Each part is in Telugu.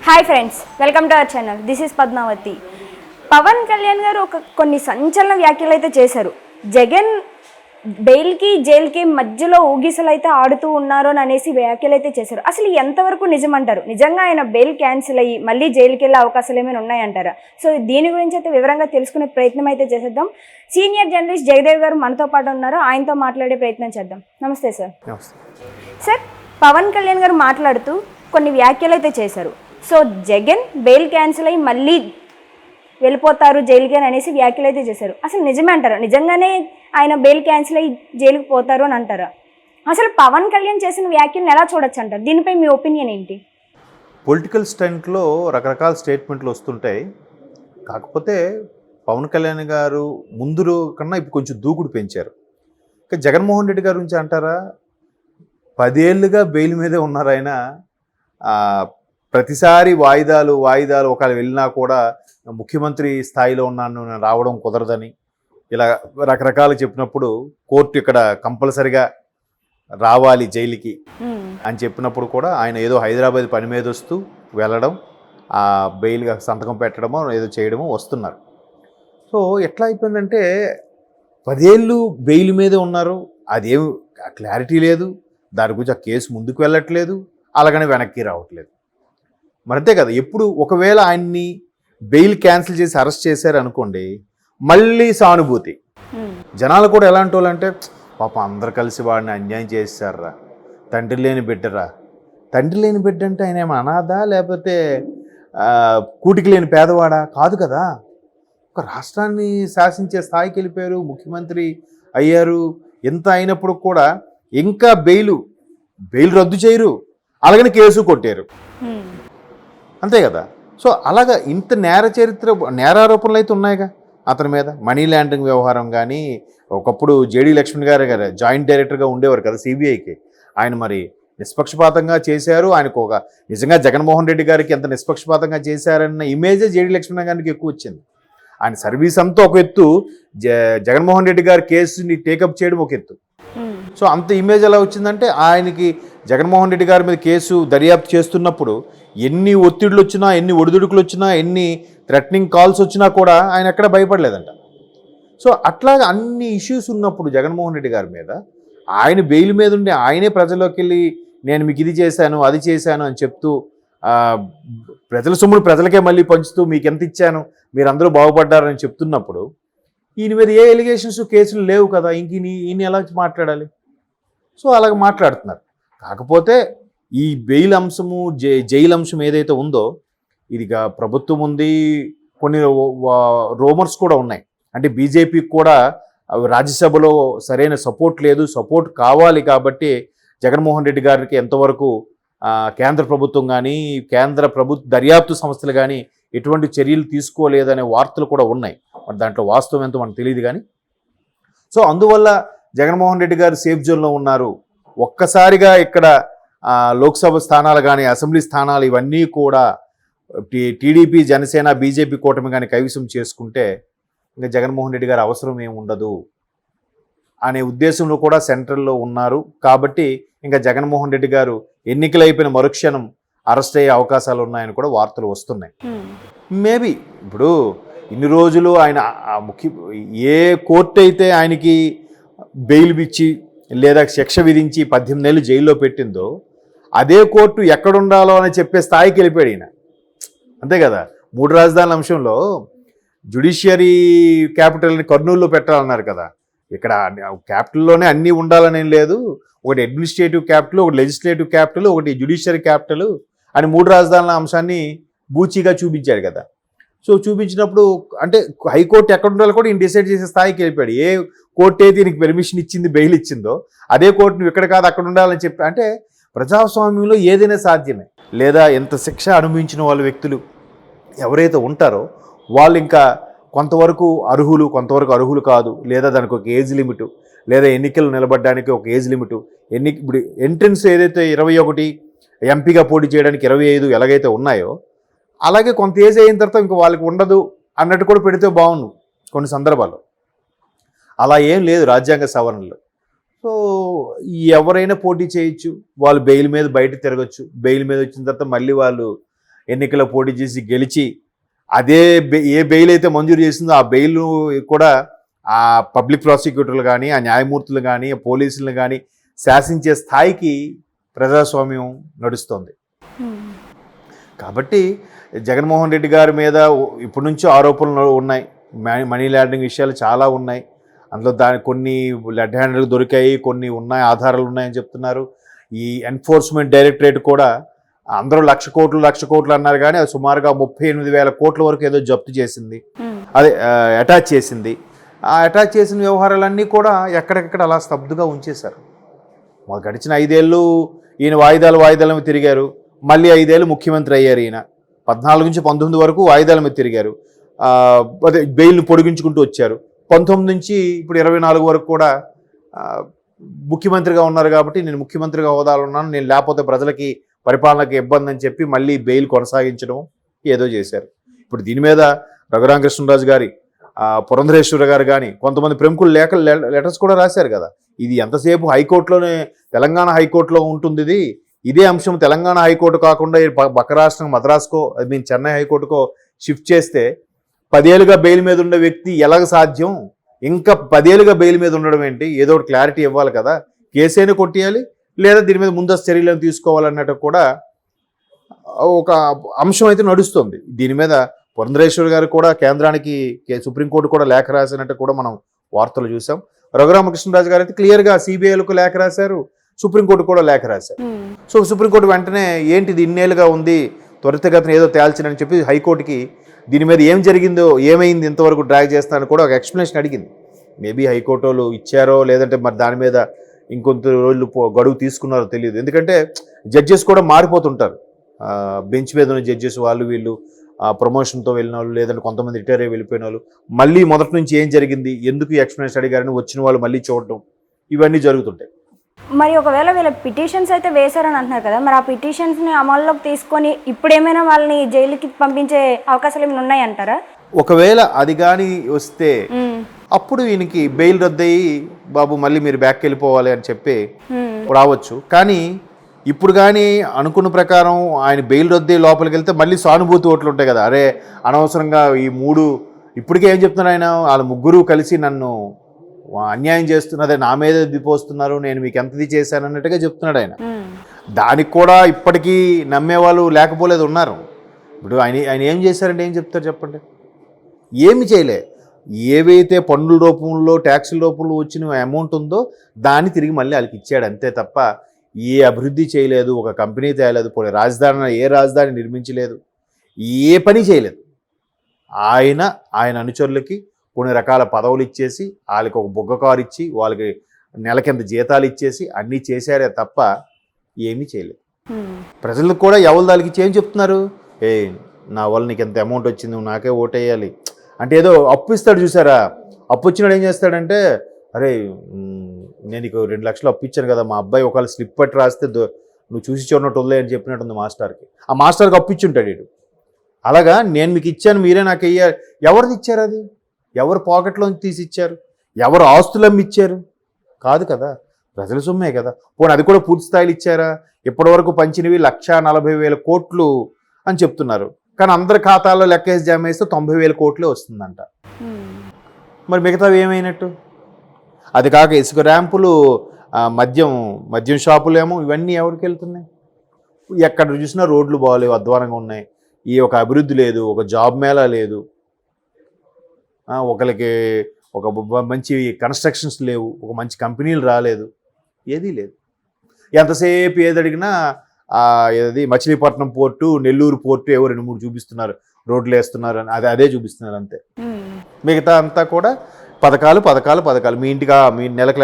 Hi friends, welcome to our channel. This is Padmavathi. Pawan Kalyan garu కొన్ని సంచలన వ్యాఖ్యలు అయితే చేశారు. జగన్ బెయిల్కి జైలుకి మధ్యలో ఊగిసలు అయితే ఆడుతూ ఉన్నారు అని అనేసి వ్యాఖ్యలు అయితే చేశారు. అసలు ఎంతవరకు నిజమంటారు? నిజంగా ఆయన బెయిల్ క్యాన్సిల్ అయ్యి మళ్ళీ జైలుకి వెళ్ళే అవకాశాలు ఏమైనా ఉన్నాయంటారా? సో దీని గురించి అయితే వివరంగా తెలుసుకునే ప్రయత్నం అయితే చేసేద్దాం. సీనియర్ జర్నలిస్ట్ జయదేవ్ గారు మనతో పాటు ఉన్నారు. ఆయనతో మాట్లాడే ప్రయత్నం చేద్దాం. నమస్తే సార్. సార్, పవన్ కళ్యాణ్ గారు మాట్లాడుతూ కొన్ని వ్యాఖ్యలు అయితే చేశారు. సో జగన్ బెయిల్ క్యాన్సిల్ అయ్యి మళ్ళీ వెళ్ళిపోతారు జైలుకి అని అనేసి వ్యాఖ్యలు అయితే చేశారు. అసలు నిజమే అంటారా? నిజంగానే ఆయన బెయిల్ క్యాన్సిల్ అయ్యి జైలుకి పోతారు అని అంటారా? అసలు పవన్ కళ్యాణ్ చేసిన వ్యాఖ్యలను ఎలా చూడొచ్చు అంటారు? దీనిపై మీ ఒపీనియన్ ఏంటి? పొలిటికల్ స్టంట్లో రకరకాల స్టేట్మెంట్లు వస్తుంటాయి. కాకపోతే పవన్ కళ్యాణ్ గారు ముందు కన్నా ఇప్పుడు కొంచెం దూకుడు పెంచారు. ఇంకా జగన్మోహన్ రెడ్డి గారి గురించి అంటారా, 10 ఏళ్ళుగా బెయిల్ మీదే ఉన్నారు ఆయన. ప్రతిసారి వాయిదాలు ఒకవేళ వెళ్ళినా కూడా ముఖ్యమంత్రి స్థాయిలో ఉన్నాను, నేను రావడం కుదరదని ఇలా రకరకాలు చెప్పినప్పుడు కోర్టు ఇక్కడ కంపల్సరిగా రావాలి జైలుకి అని చెప్పినప్పుడు కూడా ఆయన ఏదో హైదరాబాద్ పని మీద వస్తూ వెళ్ళడం, ఆ బెయిల్గా సంతకం పెట్టడమో ఏదో చేయడమో వస్తున్నారు. సో ఎట్లా అయిపోయిందంటే 10 ఏళ్ళు బెయిల్ మీదే ఉన్నారు, అదేం క్లారిటీ లేదు, దాని గురించి ఆ కేసు ముందుకు వెళ్ళట్లేదు, అలాగనే వెనక్కి రావట్లేదు. మరి అంతే కదా. ఎప్పుడు ఒకవేళ ఆయన్ని బెయిల్ క్యాన్సిల్ చేసి అరెస్ట్ చేశారు అనుకోండి, మళ్ళీ సానుభూతి. జనాలు కూడా ఎలాంటి వాళ్ళు అంటే, పాపం అందరు కలిసి వాడిని అన్యాయం చేశారా, తండ్రి లేని బిడ్డరా. తండ్రి లేని బిడ్డ అంటే ఆయన ఏమో అనాథా, లేకపోతే కూటికి లేని పేదవాడా? కాదు కదా. ఒక రాష్ట్రాన్ని శాసించే స్థాయికి వెళ్ళిపోయారు, ముఖ్యమంత్రి అయ్యారు. ఎంత అయినప్పుడు కూడా ఇంకా బెయిల్ రద్దు చేయరు, అలాగని కేసు కొట్టారు. అంతే కదా. సో అలాగా ఇంత నేరారోపణలు అయితే ఉన్నాయిగా అతని మీద. మనీ లాండరింగ్ వ్యవహారం కానీ, ఒకప్పుడు జేడీ లక్ష్మణ్ గారు జాయింట్ డైరెక్టర్గా ఉండేవారు కదా సిబిఐకి. ఆయన మరి నిష్పక్షపాతంగా చేశారు. ఆయనకు ఒక నిజంగా జగన్మోహన్ రెడ్డి గారికి ఎంత నిష్పక్షపాతంగా చేశారన్న ఇమేజే జేడీ లక్ష్మణ్ గారికి ఎక్కువ వచ్చింది. ఆయన సర్వీస్ అంతా ఒక ఎత్తు, జగన్మోహన్ రెడ్డి గారి కేసుని టేకప్ చేయడం ఒక ఎత్తు. సో అంత ఇమేజ్ ఎలా వచ్చిందంటే, ఆయనకి జగన్మోహన్ రెడ్డి గారి మీద కేసు దర్యాప్తు చేస్తున్నప్పుడు ఎన్ని ఒత్తిడులు వచ్చినా, ఎన్ని ఒడిదుడుకులు వచ్చినా, ఎన్ని థ్రెటనింగ్ కాల్స్ వచ్చినా కూడా ఆయన ఎక్కడ భయపడలేదంట. సో అట్లాగా అన్ని ఇష్యూస్ ఉన్నప్పుడు జగన్మోహన్ రెడ్డి గారి మీద ఆయన బెయిల్ మీద ఉండి ఆయనే ప్రజల్లోకి వెళ్ళి నేను మీకు ఇది చేశాను, అది చేశాను అని చెప్తూ, ప్రజల సొమ్మును ప్రజలకే మళ్ళీ పంచుతూ మీకు ఎంత ఇచ్చాను, మీరందరూ బాగుపడ్డారని చెప్తున్నప్పుడు ఈయన మీద ఏ ఎలిగేషన్స్ కేసులు లేవు కదా, ఇంక ఈయన ఎలా మాట్లాడాలి? సో అలాగ మాట్లాడుతున్నారు. కాకపోతే ఈ బెయిల్ అంశము, జైలు అంశం ఏదైతే ఉందో, ఇదిగా ప్రభుత్వం ఉంది, కొన్ని రూమర్స్ కూడా ఉన్నాయి. అంటే బీజేపీకి కూడా రాజ్యసభలో సరైన సపోర్ట్ లేదు, సపోర్ట్ కావాలి. కాబట్టి జగన్మోహన్ రెడ్డి గారికి ఎంతవరకు కేంద్ర ప్రభుత్వం కానీ, కేంద్ర దర్యాప్తు సంస్థలు కానీ ఎటువంటి చర్యలు తీసుకోలేదనే వార్తలు కూడా ఉన్నాయి. మరి దాంట్లో వాస్తవం ఎంతో మనకు తెలియదు కానీ. సో అందువల్ల జగన్మోహన్ రెడ్డి గారు సేఫ్ జోన్లో ఉన్నారు. ఒక్కసారిగా ఇక్కడ లోక్సభ స్థానాలు కానీ, అసెంబ్లీ స్థానాలు ఇవన్నీ కూడా టీడీపీ, జనసేన, బీజేపీ కూటమి కానీ కైవసం చేసుకుంటే ఇంకా జగన్మోహన్ రెడ్డి గారు అవసరం ఏమి ఉండదు అనే ఉద్దేశంలో కూడా సెంట్రల్లో ఉన్నారు. కాబట్టి ఇంకా జగన్మోహన్ రెడ్డి గారు ఎన్నికలు అయిపోయిన మరుక్షణం అరెస్ట్ అయ్యే అవకాశాలు ఉన్నాయని కూడా వార్తలు వస్తున్నాయి. మేబీ ఇప్పుడు ఇన్ని రోజులు ఆయన ఏ కోర్టు అయితే ఆయనకి బెయిల్ ఇచ్చి లేదా శిక్ష విధించి 18 ఏళ్ళు జైల్లో పెట్టిందో, అదే కోర్టు ఎక్కడుండాలో అని చెప్పే స్థాయికి వెళ్ళిపోయాడు ఈయన. అంతే కదా. 3 రాజధానుల అంశంలో జ్యుడిషియరీ క్యాపిటల్ని కర్నూలులో పెట్టాలన్నారు కదా. ఇక్కడ క్యాపిటల్లోనే అన్నీ ఉండాలని లేదు, ఒకటి అడ్మినిస్ట్రేటివ్ క్యాపిటల్, ఒకటి లెజిస్లేటివ్ క్యాపిటల్, ఒకటి జ్యుడిషియరీ క్యాపిటల్ అని 3 రాజధానుల అంశాన్ని బూచీగా చూపించాడు కదా. సో చూపించినప్పుడు అంటే హైకోర్టు ఎక్కడ ఉండాలో కూడా ఈయన డిసైడ్ చేసే స్థాయికి వెళ్ళిపోయాడు. ఏ కోర్టు అయితే ఈయనకి పెర్మిషన్ ఇచ్చింది, బెయిల్ ఇచ్చిందో, అదే కోర్టు నువ్వు ఇక్కడ కాదు అక్కడ ఉండాలని చెప్పి. అంటే ప్రజాస్వామ్యంలో ఏదైనా సాధ్యమే. లేదా ఎంత శిక్ష అనుభవించిన వాళ్ళ వ్యక్తులు ఎవరైతే ఉంటారో వాళ్ళు ఇంకా కొంతవరకు అర్హులు, కొంతవరకు అర్హులు కాదు, లేదా దానికి ఒక ఏజ్ లిమిటు, లేదా ఎన్నికలు నిలబడడానికి ఒక ఏజ్ లిమిటు, ఇప్పుడు ఎంట్రన్స్ ఏదైతే 21, ఎంపీగా పోటీ చేయడానికి 25 ఎలాగైతే ఉన్నాయో, అలాగే కొంత ఏజ్ అయిన తర్వాత ఇంకా వాళ్ళకి ఉండదు అన్నట్టు కూడా పెడితే బాగుండు కొన్ని సందర్భాల్లో. అలా ఏం లేదు రాజ్యాంగ సవరణలో. సో ఎవరైనా పోటీ చేయొచ్చు, వాళ్ళు బెయిల్ మీద బయట తిరగచ్చు. బెయిల్ మీద వచ్చిన తర్వాత మళ్ళీ వాళ్ళు ఎన్నికల్లో పోటీ చేసి గెలిచి అదే ఏ బెయిల్ అయితే మంజూరు చేసిందో ఆ బెయిల్ కూడా ఆ పబ్లిక్ ప్రాసిక్యూటర్లు కానీ ఆ న్యాయమూర్తులు కానీ పోలీసులు కానీ శాసించే స్థాయికి ప్రజాస్వామ్యం నడుస్తుంది. కాబట్టి జగన్మోహన్ రెడ్డి గారి మీద ఇప్పటి నుంచి ఆరోపణలు ఉన్నాయి. మనీ లాండరింగ్ విషయాలు చాలా ఉన్నాయి. అందులో కొన్ని రెడ్ హ్యాండెడ్గా దొరికాయి, కొన్ని ఉన్నాయి, ఆధారాలు ఉన్నాయని చెప్తున్నారు. ఈ ఎన్ఫోర్స్మెంట్ డైరెక్టరేట్ కూడా అందరూ 1,00,00,000 కోట్లు అన్నారు, కానీ అది సుమారుగా 38,000 కోట్ల వరకు ఏదో జప్తు చేసింది, అదే అటాచ్ చేసింది. ఆ అటాచ్ చేసిన వ్యవహారాలన్నీ కూడా ఎక్కడికక్కడ అలా స్తబ్దుగా ఉంచేశారు. మాకు గడిచిన 5 ఏళ్ళు ఈయన వాయిదాల మీద తిరిగారు. మళ్ళీ 5 ఏళ్ళు ముఖ్యమంత్రి అయ్యారు. ఈయన 14 నుంచి 19 వరకు వాయిదాల మీద తిరిగారు. అదే బెయిల్ను పొడిగించుకుంటూ వచ్చారు. 19 నుంచి ఇప్పుడు 24 వరకు కూడా ముఖ్యమంత్రిగా ఉన్నారు. కాబట్టి నేను ముఖ్యమంత్రిగా హోదాలో ఉన్నాను, నేను లేకపోతే ప్రజలకి పరిపాలనకి ఇబ్బంది అని చెప్పి మళ్ళీ బెయిల్ కొనసాగించడం ఏదో చేశారు. ఇప్పుడు దీని మీద రఘురామకృష్ణరాజు గారి, పురంధరేశ్వర గారు కానీ కొంతమంది ప్రముఖులు లెటర్స్ కూడా రాశారు కదా. ఇది ఎంతసేపు హైకోర్టులోనే, తెలంగాణ హైకోర్టులో ఉంటుంది ఇదే అంశం తెలంగాణ హైకోర్టు కాకుండా పక్క రాష్ట్రం మద్రాసుకో, ఐ మీన్ చెన్నై హైకోర్టుకో షిఫ్ట్ చేస్తే 10 ఏళ్ళుగా బెయిల్ మీద ఉన్న వ్యక్తి ఎలాగ సాధ్యం? ఇంకా 10 ఏళ్ళుగా బెయిల్ మీద ఉండడం ఏంటి? ఏదో ఒకటి క్లారిటీ ఇవ్వాలి కదా. కేసైనా కొట్టేయాలి, లేదా దీని మీద ముందస్తు చర్యలను తీసుకోవాలన్నట్టు కూడా ఒక అంశం అయితే నడుస్తుంది. దీని మీద పురంధరేశ్వర్ గారు కూడా కేంద్రానికి, సుప్రీంకోర్టు కూడా లేఖ రాసినట్టు కూడా మనం వార్తలు చూసాం. రఘురామకృష్ణరాజు గారు అయితే క్లియర్గా సిబిఐలకు లేఖ రాశారు, సుప్రీంకోర్టు కూడా లేఖ రాశారు. సో సుప్రీంకోర్టు వెంటనే ఏంటిది ఇన్నేళ్ళుగా ఉంది, త్వరితగతిన ఏదో తేల్చనని చెప్పి హైకోర్టుకి దీని మీద ఏం జరిగిందో, ఏమైంది, ఇంతవరకు డ్రాగ్ చేస్తానని కూడా ఒక ఎక్స్ప్లెనేషన్ అడిగింది. మేబీ హైకోర్టు వాళ్ళు ఇచ్చారో లేదంటే మరి దాని మీద ఇంకొంత రోజులు గడువు తీసుకున్నారో తెలియదు. ఎందుకంటే జడ్జెస్ కూడా మారిపోతుంటారు. బెంచ్ మీద ఉన్న జడ్జెస్ వాళ్ళు వీళ్ళు ప్రమోషన్తో వెళ్ళిన వాళ్ళు, లేదంటే కొంతమంది రిటైర్ అయ్యి వెళ్ళిపోయిన వాళ్ళు, మళ్ళీ మొదటి నుంచి ఏం జరిగింది, ఎందుకు ఎక్స్ప్లెనేషన్ అడిగారని వచ్చిన వాళ్ళు మళ్ళీ చూడటం, ఇవన్నీ జరుగుతుంటాయి. మరి ఒకవేళ వీళ్ళ పిటిషన్స్ అయితే వేశారని అంటున్నారు కదా, మరి ఆ పిటిషన్స్ని అమల్లోకి తీసుకొని ఇప్పుడు ఏమైనా వాళ్ళని జైలుకి పంపించే అవకాశాలు ఏమైనా ఉన్నాయంటారా? ఒకవేళ అది కానీ వస్తే అప్పుడు ఈయనకి బెయిల్ రద్దయ్యి బాబు మళ్ళీ మీరు బ్యాక్కి వెళ్ళిపోవాలి అని చెప్పి రావచ్చు. కానీ ఇప్పుడు కానీ అనుకున్న ప్రకారం ఆయన బెయిల్ రద్దయ్యి లోపలికి వెళ్తే మళ్ళీ సానుభూతి ఓట్లు ఉంటాయి కదా. అరే అనవసరంగా ఈ 3 ఇప్పటికే ఏం చెప్తున్నారు ఆయన, వాళ్ళ 3 కలిసి నన్ను అన్యాయం చేస్తున్నదే, నా మీద దిపోస్తున్నారు, నేను మీకు ఎంతది చేశాను అన్నట్టుగా చెప్తున్నాడు ఆయన. దానికి కూడా ఇప్పటికీ నమ్మేవాళ్ళు లేకపోలేదు, ఉన్నారు. ఇప్పుడు ఆయన ఏం చేశారంటే ఏం చెప్తారు చెప్పండి? ఏమి చేయలే. ఏవైతే పన్నుల రూపంలో, ట్యాక్సుల రూపంలో వచ్చిన అమౌంట్ ఉందో దాన్ని తిరిగి మళ్ళీ వాళ్ళకి ఇచ్చాడు అంతే తప్ప ఏ అభివృద్ధి చేయలేదు, ఒక కంపెనీ తేయలేదు, పోనీ రాజధాని నిర్మించలేదు, ఏ పని చేయలేదు. ఆయన అనుచరులకి కొన్ని రకాల పదవులు ఇచ్చేసి, వాళ్ళకి ఒక బొగ్గ కారు ఇచ్చి, వాళ్ళకి నెలకింత జీతాలు ఇచ్చేసి అన్నీ చేశారే తప్ప ఏమీ చేయలేదు. ప్రజలకు కూడా ఎవరి దానికి ఇచ్చి ఏం చెప్తున్నారు, నా వల్ల నీకు ఎంత అమౌంట్ వచ్చింది, నువ్వు నాకే ఓటేయాలి అంటే ఏదో అప్పు ఇస్తాడు చూసారా. అప్పు వచ్చినాడు ఏం చేస్తాడంటే, అరే నేను నీకు 2 లక్షలు అప్పు ఇచ్చాను కదా, మా అబ్బాయి ఒకవేళ స్లిప్ పట్టి రాస్తే నువ్వు చూసి చూడనట్టు వదిలే అని చెప్పినట్టుంది మాస్టర్కి. ఆ మాస్టర్కి అప్పు ఇచ్చుంటాడు వీడు. అలాగా నేను మీకు ఇచ్చాను, మీరే నాకు వెయ్యాలి. ఎవరిది ఇచ్చారు? అది ఎవరు పాకెట్లోంచి తీసి ఇచ్చారు? ఎవరు ఆస్తులు అమ్మి ఇచ్చారు? కాదు కదా, ప్రజల సొమ్మే కదా. పోనీ అది కూడా పూర్తి స్థాయిలో ఇచ్చారా? ఇప్పటివరకు పంచినవి 1,40,000 కోట్లు అని చెప్తున్నారు. కానీ అందరి ఖాతాల్లో లెక్కేసి జమ వేస్తే 90,000 కోట్లే వస్తుందంట. మరి మిగతావి ఏమైనట్టు? అది కాక ఇసుక ర్యాంపులు, మద్యం షాపులేమో, ఇవన్నీ ఎవరికి వెళ్తున్నాయి? ఎక్కడ చూసినా రోడ్లు బాగాలేవు, అధ్వానంగా ఉన్నాయి. ఒక అభివృద్ధి లేదు, ఒక జాబ్ మేళా లేదు, ఒకరికి ఒక మంచి కన్స్ట్రక్షన్స్ లేవు, ఒక మంచి కంపెనీలు రాలేదు, ఏదీ లేదు. ఎంతసేపు ఏది అడిగినా ఏది మచిలీపట్నం పోర్టు, నెల్లూరు పోర్టు ఏవో 2-3 చూపిస్తున్నారు, రోడ్లు వేస్తున్నారు అని అదే చూపిస్తున్నారు అంతే. మిగతా అంతా కూడా పథకాలు. మీ నెలకు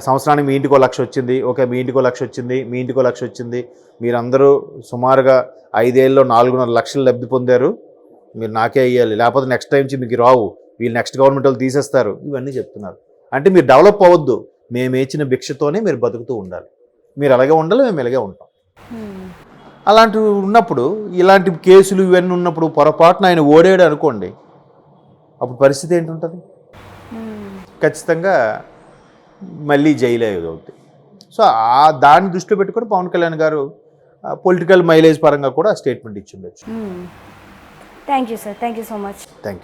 సంవత్సరానికి మీ ఇంటికో 1,00,000 వచ్చింది, ఓకే మీ ఇంటికో 1,00,000 వచ్చింది, మీ ఇంటికో 1,00,000 వచ్చింది, మీరందరూ సుమారుగా 5 ఏళ్ళలో 4.5 లక్షలు లబ్ధి పొందారు, మీరు నాకే ఇవ్వాలి, లేకపోతే నెక్స్ట్ టైం నుంచి మీకు రావు, వీళ్ళు నెక్స్ట్ గవర్నమెంట్ వాళ్ళు తీసేస్తారు, ఇవన్నీ చెప్తున్నారు. అంటే మీరు డెవలప్ అవ్వద్దు, మేము ఇచ్చిన భిక్షతోనే మీరు బతుకుతూ ఉండాలి, మీరు అలాగే ఉండాలి, మేము ఇలాగే ఉంటాం. అలాంటివి ఉన్నప్పుడు, ఇలాంటి కేసులు ఇవన్నీ ఉన్నప్పుడు పొరపాటున ఆయన ఓడాడు అనుకోండి, అప్పుడు పరిస్థితి ఏంటుంటుంది? ఖచ్చితంగా మళ్ళీ జైలు అవుతుంది. సో దాన్ని దృష్టిలో పెట్టుకొని పవన్ కళ్యాణ్ గారు పొలిటికల్ మైలేజ్ పరంగా కూడా స్టేట్మెంట్ ఇచ్చి ఉండొచ్చు. Thank you sir, thank you so much. Thank you.